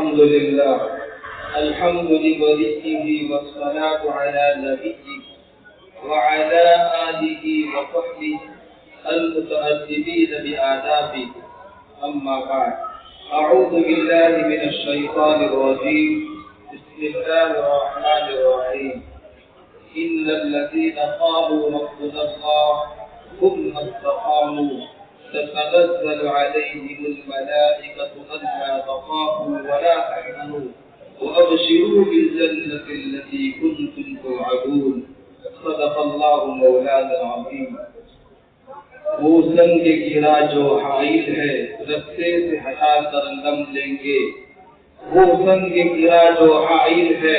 الحمد لله الحمد لوليه والصلاة على نبيه وعلى آله وصحبه المتأدبين بآدابه. أما بعد، أعوذ بالله من الشيطان الرجيم. بسم الله الرحمن الرحيم. إن الذين قالوا ربنا الله ثم استقاموا تتنزل عليهم الملائكة ألا تخافوا ولا تحزنوا وأبشروا بالجنة التي كنتم توعدون. صدق الله مولانا العظيم. وہ سنگ گرا جو حائل ہے رستے سے ہٹا کر دم لیں گے. وہ سنگ گرا جو حائل ہے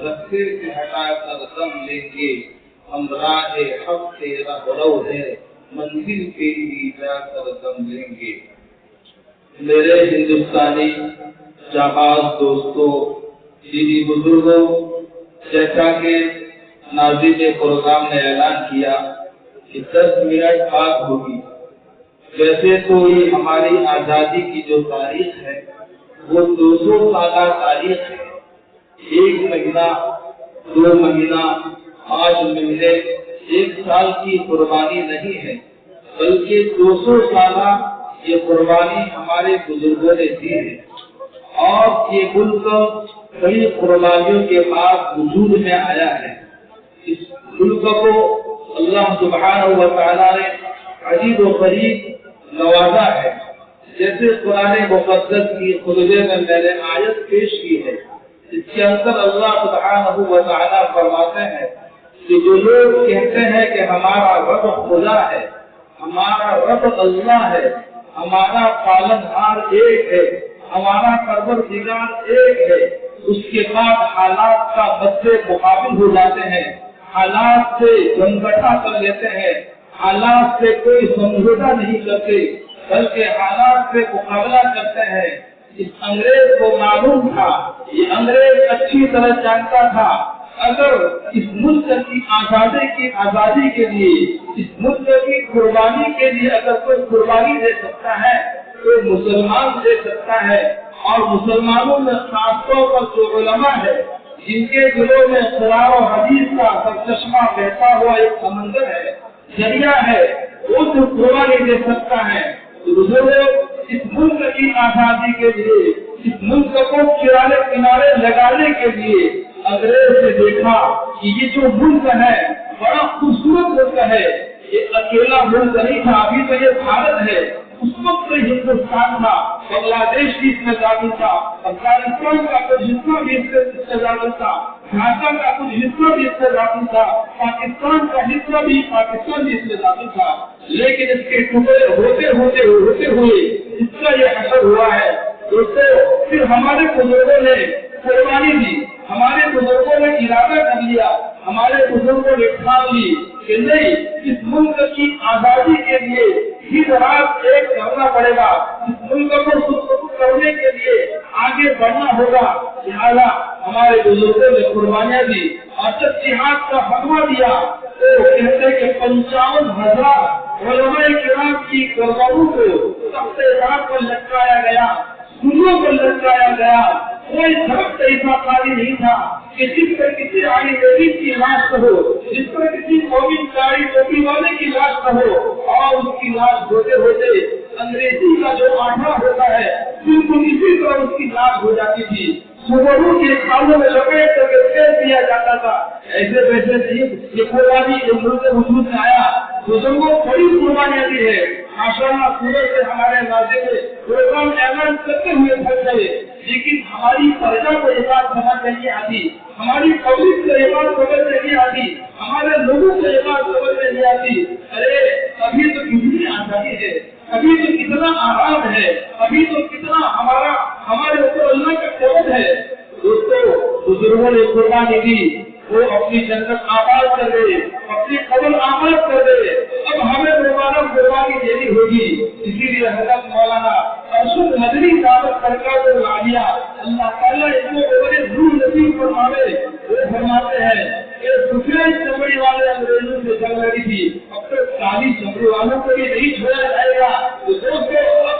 رستے سے ہٹا کر دم لیں گے. ہم راہ حق سے رہرو ہے منزل کے لیے جا کر دم لیں گے. میرے ہندوستانی جہاز دوستوں، دینی بزرگوں، جیسا کہ ناظم پروگرام نے اعلان کیا کہ 10 منٹ بعد ہوگی. ویسے تو یہ ہماری آزادی کی جو تاریخ ہے وہ 200 سالہ تاریخ ہے. 1 مہینہ، 2 مہینہ، 5 مہینے، 1 سال کی قربانی نہیں ہے، بلکہ 200 سالہ یہ قربانی ہمارے بزرگوں نے دی ہے. اور یہ ملک کئی قربانیوں کے بعد وجود میں آیا ہے. اس ملک کو اللہ سبحانہ و تعالیٰ نے عجیب و غریب نوازا ہے. جیسے قرآن مقدس کی خطبے میں نے آیت پیش کی ہے، اس کے اندر اللہ سبحانہ و تعالیٰ فرماتے ہیں کہ جو لوگ کہتے ہیں کہ ہمارا رب خدا ہے، ہمارا رب اللہ ہے، ہمارا پالنہار ایک ہے، ہمارا پروردگار ایک ہے، اس کے بعد حالات کا مد مقابل ہو جاتے ہیں، حالات سے جمگٹا کر لیتے ہیں، حالات سے کوئی سمجھوتا نہیں کرتے، بلکہ حالات سے مقابلہ کرتے ہیں. اس انگریز کو معلوم تھا، یہ انگریز اچھی طرح جانتا تھا اگر اس ملک کی آزادی کے لیے، اس ملک کی قربانی کے لیے اگر کوئی قربانی دے سکتا ہے تو مسلمان دے سکتا ہے. اور مسلمانوں میں خاص طور پر جو علماء ہے جن کے دلوں میں قرآن و حدیث کا سرچشمہ بہتا ہوا ایک سمندر ہے، ذریعہ ہے، وہ جو قربانی دے سکتا ہے. اس ملک کی آزادی کے لیے، اس ملک کو کنارے لگانے کے لیے انگریز نے دیکھا کہ یہ جو ملک ہے بڑا خوبصورت ملک ہے، یہ اکیلا ملک نہیں تھا. ابھی تو یہ بھارت ہے، اس وقت ہندوستان تھا، بنگلہ دیش بھی اس میں شامل تھا، افغانستان کا کچھ حصہ بھی اس میں شامل تھا، ڈھاکہ کا کچھ حصہ بھی اس میں شامل تھا، پاکستان کا حصہ بھی پاکستان بھی اس میں شامل تھا. لیکن اس کے ٹکڑے ہوتے ہوئے اس کا یہ اثر ہوا ہے. دوستوں، پھر ہمارے بزرگوں نے قربانی دی، ہمارے بزرگوں نے ارادہ کر لیا، ہمارے بزرگوں نے ٹھان لی کہ نہیں، اس ملک کی آزادی کے لیے دن رات ایک کرنا پڑے گا، اس ملک کو سرخرو کرنے کے لیے آگے بڑھنا ہوگا. لہٰذا ہمارے بزرگوں نے قربانیاں دی. اور جب جہاد کا فتویٰ دیا تو کہتے کہ 55,000 علماء کرام کی قربانیوں کو تخت راہ پر لٹکایا گیا، سنوں پر لٹکایا گیا. کوئی درخت ایسا خالی نہیں تھا کہ جس پر کسی عالی نبی کی لاش نہ ہو، جس پر کسی مومن کاری ٹوپی والے کی لاش نہ ہو. اور اس کی لاش ہوتے ہوتے انگریزی کا جو آٹھا ہوتا ہے بالکل اسی طرح اس کی لاش ہو جاتی تھی. سبرو کے کھالوں میں لپیٹ کر کے پھینک دیا جاتا تھا. ایسے ویسے نہیں، یہ قربانی جو ملک وجود میں آیا، بزرگوں بڑی قربانیاں دی ہے. ماشاءاللہ سورج سے ہمارے ناظم پروگرام اعلان کرتے ہوئے تھک گئے، لیکن ہماری پرجا کو یہ بات سمجھ نہیں آتی، ہماری پبلک کو یہ بات سمجھ نہیں آتی، ہمارے لوگوں کو یہ بات سمجھ نہیں آتی. ارے ابھی تو کتنی آزادی ہے، ابھی تو کتنا آرام ہے، ابھی تو کتنا ہمارے اوپر اللہ کا قوت ہے. دوستوں، بزرگوں نے قربانی دی، وہ اپنی جنت آباد کر دے، اپنی قبر آباد کر دے. اب ہمیں دوبارہ قربانی دینی ہوگی. اسی لیے حضرت مولانا ارشد مدنی دعوت سرکار کو لا دیا. اللہ تعالیٰ ان کو بڑے ضرور نصیب فرماوے. وہ فرماتے ہیں کہ سفید چمڑی والے انگریزوں سے جنگ لڑی تھی، اب تک کالی چمڑی والوں کو بھی نہیں چھوڑا جائے گا. تو دوستوں، اب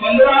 15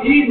3